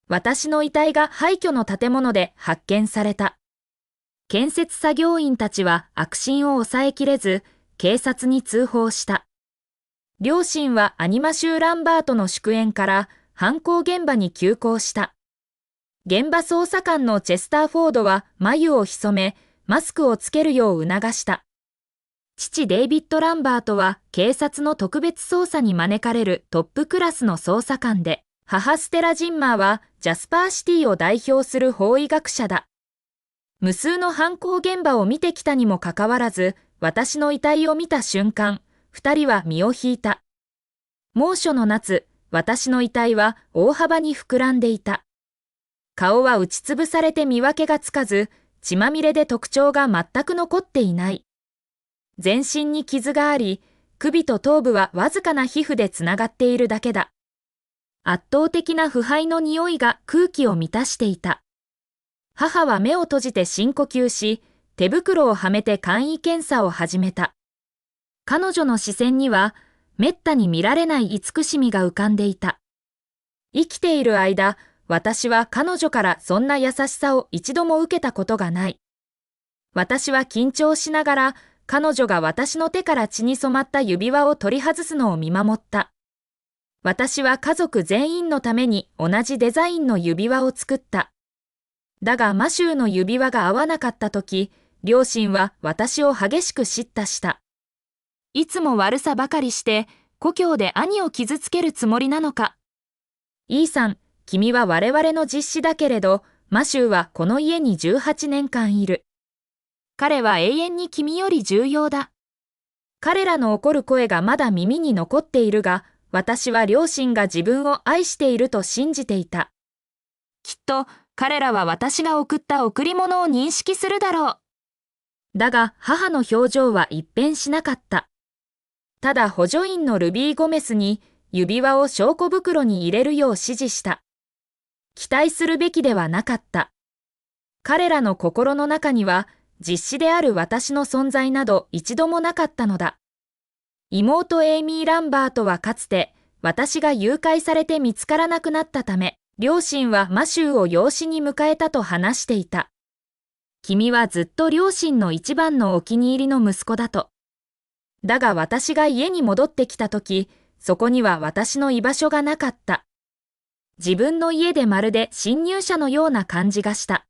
私の遺体が廃墟の建物で発見された。建設作業員たちは悪心を抑えきれず、警察に通報した。両親はアニマシュー・ランバートの祝宴から犯行現場に急行した。現場捜査官のチェスターフォードは眉を潜め、マスクをつけるよう促した。父デイビッド・ランバートは警察の特別捜査に招かれるトップクラスの捜査官で、母ステラ・ジンマーはジャスパーシティを代表する法医学者だ。無数の犯行現場を見てきたにもかかわらず、私の遺体を見た瞬間、二人は身を引いた。猛暑の夏、私の遺体は大幅に膨らんでいた。顔は打ちつぶされて見分けがつかず、血まみれで特徴が全く残っていない。全身に傷があり、首と頭部はわずかな皮膚でつながっているだけだ。圧倒的な腐敗の匂いが空気を満たしていた。母は目を閉じて深呼吸し、手袋をはめて簡易検査を始めた。彼女の視線には、めったに見られない慈しみが浮かんでいた。生きている間、私は彼女からそんな優しさを一度も受けたことがない。私は緊張しながら、彼女が私の手から血に染まった指輪を取り外すのを見守った。私は家族全員のために同じデザインの指輪を作った。だがマシューの指輪が合わなかったとき、両親は私を激しく叱咤した。いつも悪さばかりして、故郷で兄を傷つけるつもりなのか。イーさん、君は我々の実子だけれど、マシューはこの家に18年間いる。彼は永遠に君より重要だ。彼らの怒る声がまだ耳に残っているが、私は両親が自分を愛していると信じていた。きっと彼らは私が送った贈り物を認識するだろう。だが母の表情は一変しなかった。ただ補助員のルビー・ゴメスに指輪を証拠袋に入れるよう指示した。期待するべきではなかった。彼らの心の中には実子である私の存在など一度もなかったのだ。妹エイミー・ランバートはかつて私が誘拐されて見つからなくなったため、両親はマシューを養子に迎えたと話していた。君はずっと両親の一番のお気に入りの息子だと。だが私が家に戻ってきたとき、そこには私の居場所がなかった。自分の家でまるで侵入者のような感じがした。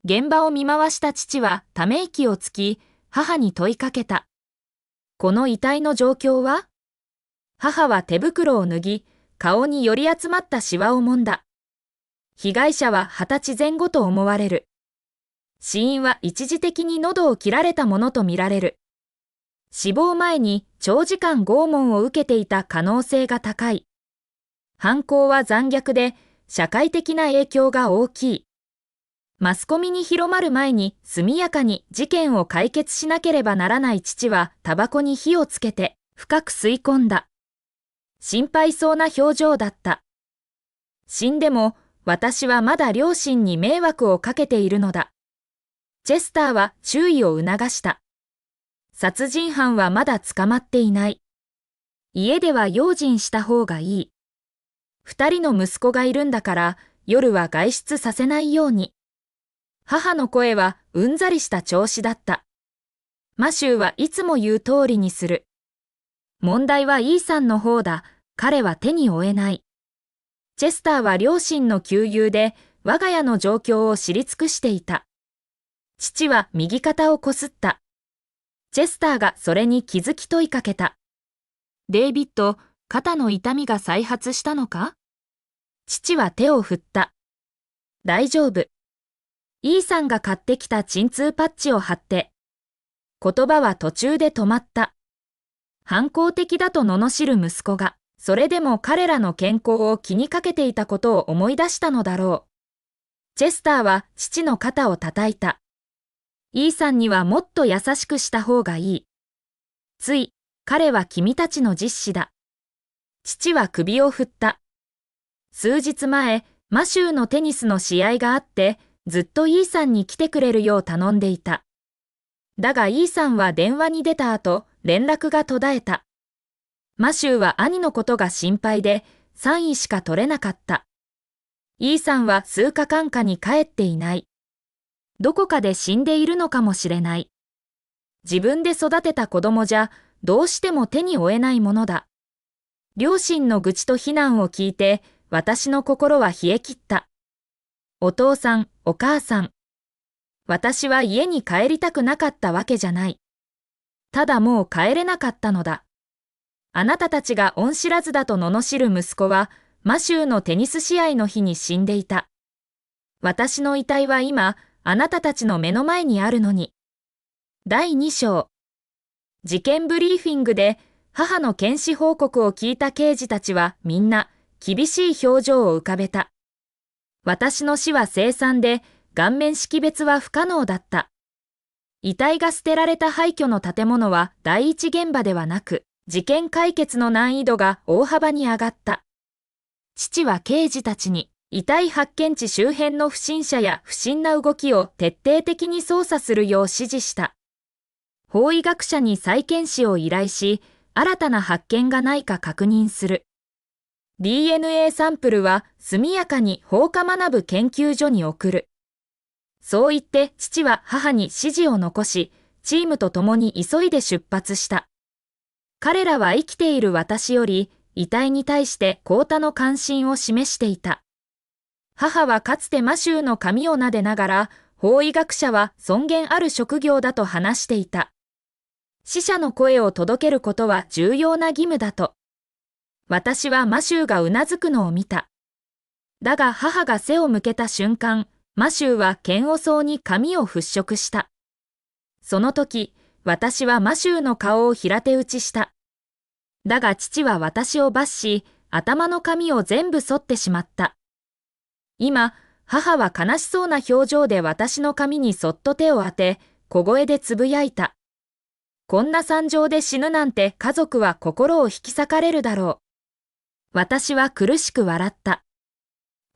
現場を見回した父はため息をつき、母に問いかけた。この遺体の状況は？母は手袋を脱ぎ、顔により集まったシワを揉んだ。被害者は20歳前後と思われる。死因は一時的に喉を切られたものとみられる。死亡前に長時間拷問を受けていた可能性が高い。犯行は残虐で社会的な影響が大きい。マスコミに広まる前に速やかに事件を解決しなければならない父はタバコに火をつけて深く吸い込んだ。心配そうな表情だった。死んでも私はまだ両親に迷惑をかけているのだ。チェスターは注意を促した。殺人犯はまだ捕まっていない。家では用心した方がいい。二人の息子がいるんだから夜は外出させないように。母の声はうんざりした調子だった。マシューはいつも言う通りにする。問題はイーさんの方だ。彼は手に負えない。チェスターは両親の旧友で我が家の状況を知り尽くしていた。父は右肩をこすった。チェスターがそれに気づき問いかけた。デイビッド、肩の痛みが再発したのか？父は手を振った。大丈夫。イーさんが買ってきた鎮痛パッチを貼って。言葉は途中で止まった。反抗的だと罵る息子が、それでも彼らの健康を気にかけていたことを思い出したのだろう。チェスターは父の肩を叩いた。イーさんにはもっと優しくした方がいい。つい、彼は君たちの実子だ。父は首を振った。数日前、マシューのテニスの試合があって、ずっとイーさんに来てくれるよう頼んでいた。だがイーさんは電話に出た後、連絡が途絶えた。マシューは兄のことが心配で、3位しか取れなかった。E さんは数日間かに帰っていない。どこかで死んでいるのかもしれない。自分で育てた子供じゃ、どうしても手に負えないものだ。両親の愚痴と非難を聞いて、私の心は冷え切った。お父さん、お母さん。私は家に帰りたくなかったわけじゃない。ただもう帰れなかったのだ。あなたたちが恩知らずだと罵る息子は、マシューのテニス試合の日に死んでいた。私の遺体は今、あなたたちの目の前にあるのに。第2章。事件ブリーフィングで、母の検視報告を聞いた刑事たちはみんな、厳しい表情を浮かべた。私の死は凄惨で、顔面識別は不可能だった。遺体が捨てられた廃墟の建物は第一現場ではなく、事件解決の難易度が大幅に上がった。父は刑事たちに、遺体発見地周辺の不審者や不審な動きを徹底的に捜査するよう指示した。法医学者に再検視を依頼し、新たな発見がないか確認する。DNA サンプルは速やかに法科学研究所に送る。そう言って父は母に指示を残し、チームと共に急いで出発した。彼らは生きている私より、遺体に対して高多の関心を示していた。母はかつてマシューの髪を撫でながら、法医学者は尊厳ある職業だと話していた。死者の声を届けることは重要な義務だと。私はマシューがうなずくのを見た。だが母が背を向けた瞬間、マシューは嫌悪そうに髪を払拭した。その時、私はマシューの顔を平手打ちした。だが父は私を罰し、頭の髪を全部剃ってしまった。今、母は悲しそうな表情で私の髪にそっと手を当て、小声でつぶやいた。こんな惨状で死ぬなんて家族は心を引き裂かれるだろう。私は苦しく笑った。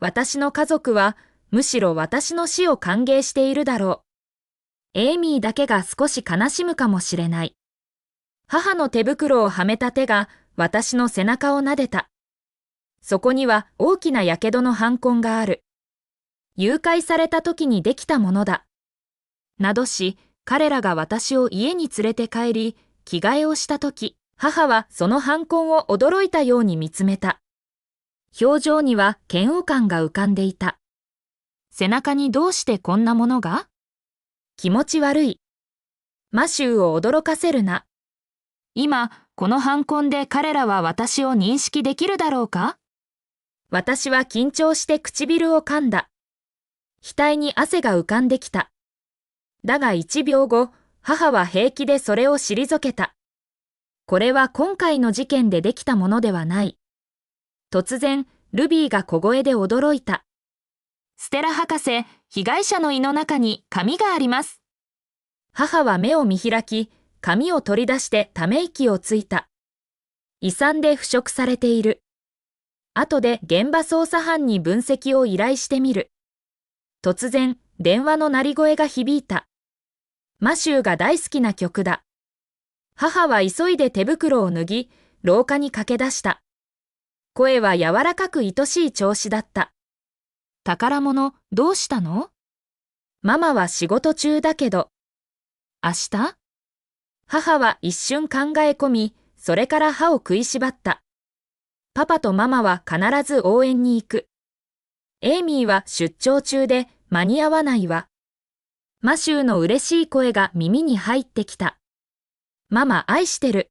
私の家族はむしろ私の死を歓迎しているだろう。エイミーだけが少し悲しむかもしれない。母の手袋をはめた手が私の背中を撫でた。そこには大きな火傷の斑痕がある。誘拐された時にできたものだ。などし、彼らが私を家に連れて帰り、着替えをした時、母はその斑痕を驚いたように見つめた。表情には嫌悪感が浮かんでいた。背中にどうしてこんなものが？気持ち悪い。マシューを驚かせるな。今、この斑痕で彼らは私を認識できるだろうか？私は緊張して唇を噛んだ。額に汗が浮かんできた。だが1秒後、母は平気でそれを退けた。これは今回の事件でできたものではない。突然、ルビーが小声で驚いた。ステラ博士、被害者の胃の中に紙があります。母は目を見開き、紙を取り出してため息をついた。胃酸で腐食されている。後で現場捜査班に分析を依頼してみる。突然、電話の鳴り声が響いた。マシューが大好きな曲だ。母は急いで手袋を脱ぎ、廊下に駆け出した。声は柔らかく愛しい調子だった。宝物、どうしたの？ママは仕事中だけど。明日？母は一瞬考え込み、それから歯を食いしばった。パパとママは必ず応援に行く。エイミーは出張中で間に合わないわ。マシューの嬉しい声が耳に入ってきた。ママ愛してる。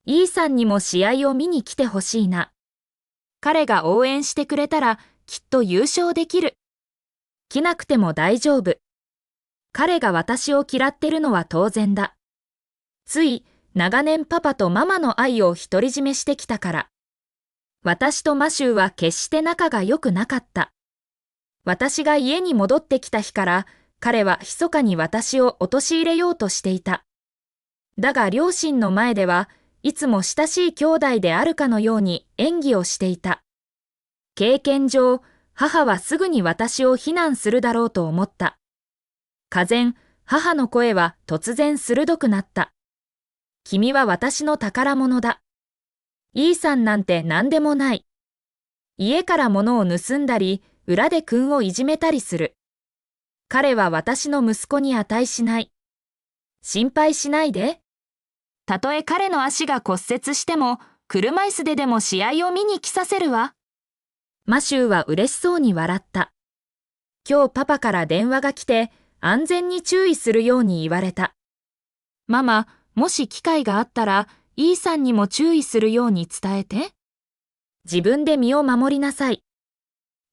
イーさんにも試合を見に来てほしいな。彼が応援してくれたらきっと優勝できる。着なくても大丈夫。彼が私を嫌ってるのは当然だ。つい長年パパとママの愛を独り占めしてきたから。私とマシューは決して仲が良くなかった。私が家に戻ってきた日から彼は密かに私を陥れようとしていた。だが両親の前ではいつも親しい兄弟であるかのように演技をしていた。経験上、母はすぐに私を非難するだろうと思った。俄然、母の声は突然鋭くなった。君は私の宝物だ。イーさんなんて何でもない。家から物を盗んだり、裏で君をいじめたりする。彼は私の息子に値しない。心配しないで。たとえ彼の足が骨折しても、車椅子ででも試合を見に来させるわ。マシューは嬉しそうに笑った。今日パパから電話が来て、安全に注意するように言われた。ママ、もし機会があったら、イーさんにも注意するように伝えて。自分で身を守りなさい。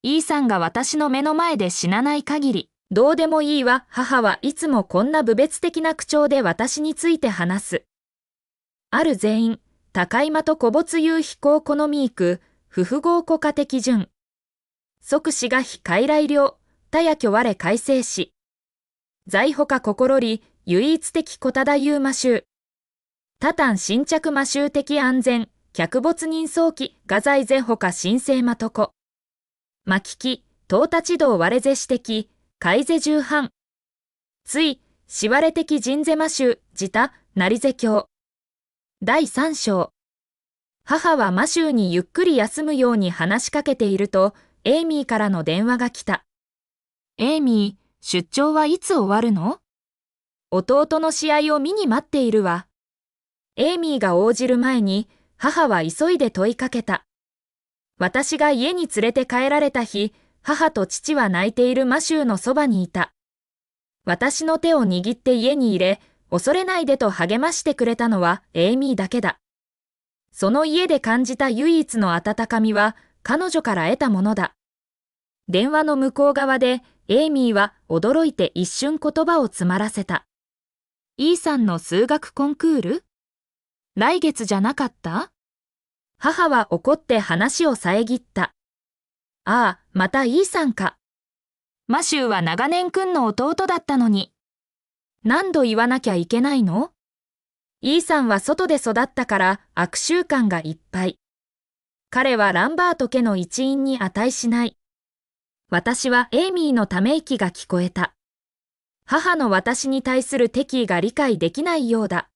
イーさんが私の目の前で死なない限り、どうでもいいわ。母はいつもこんな侮蔑的な口調で私について話す。ある全員、高今と古没有飛行コノミーク、不符合国家的順。即死が非傀儡領、他や虚我改正し。在ほか心り、唯一的小忠有魔衆。多端新着魔衆的安全、客没人早期、画材前ほか新生まとこ。巻き、東立道割れぜし的、海ぜ重藩。つい、しわれ的人ぜ魔衆、自他、成ぜ教。第3章。母はマシューにゆっくり休むように話しかけていると、エイミーからの電話が来た。エイミー、出張はいつ終わるの？弟の試合を見に待っているわ。エイミーが応じる前に、母は急いで問いかけた。私が家に連れて帰られた日、母と父は泣いているマシューのそばにいた。私の手を握って家に入れ、恐れないでと励ましてくれたのはエイミーだけだ。その家で感じた唯一の温かみは彼女から得たものだ。電話の向こう側でエイミーは驚いて一瞬言葉を詰まらせた。イーさんの数学コンクール？来月じゃなかった？母は怒って話を遮った。ああ、またイーさんか。マシューは長年君の弟だったのに。何度言わなきゃいけないの？イーさんは外で育ったから悪習慣がいっぱい。彼はランバート家の一員に値しない。私はエイミーのため息が聞こえた。母の私に対する敵意が理解できないようだ。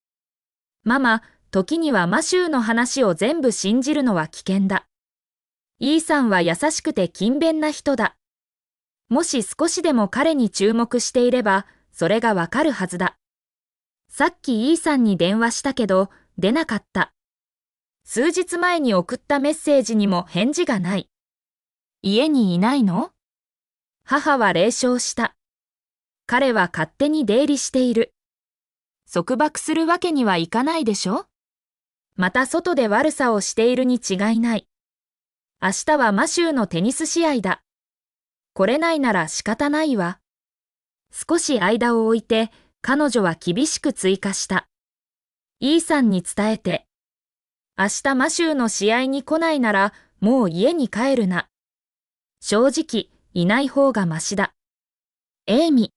ママ、時にはマシューの話を全部信じるのは危険だ。イーさんは優しくて勤勉な人だ。もし少しでも彼に注目していれば、それがわかるはずだ。さっきイーさんに電話したけど、出なかった。数日前に送ったメッセージにも返事がない。家にいないの？母は冷笑した。彼は勝手に出入りしている。束縛するわけにはいかないでしょ？また外で悪さをしているに違いない。明日はマシューのテニス試合だ。来れないなら仕方ないわ。少し間を置いて、彼女は厳しく追加した。イーさんに伝えて。明日マシューの試合に来ないなら、もう家に帰るな。正直、いない方がましだ。エイミ。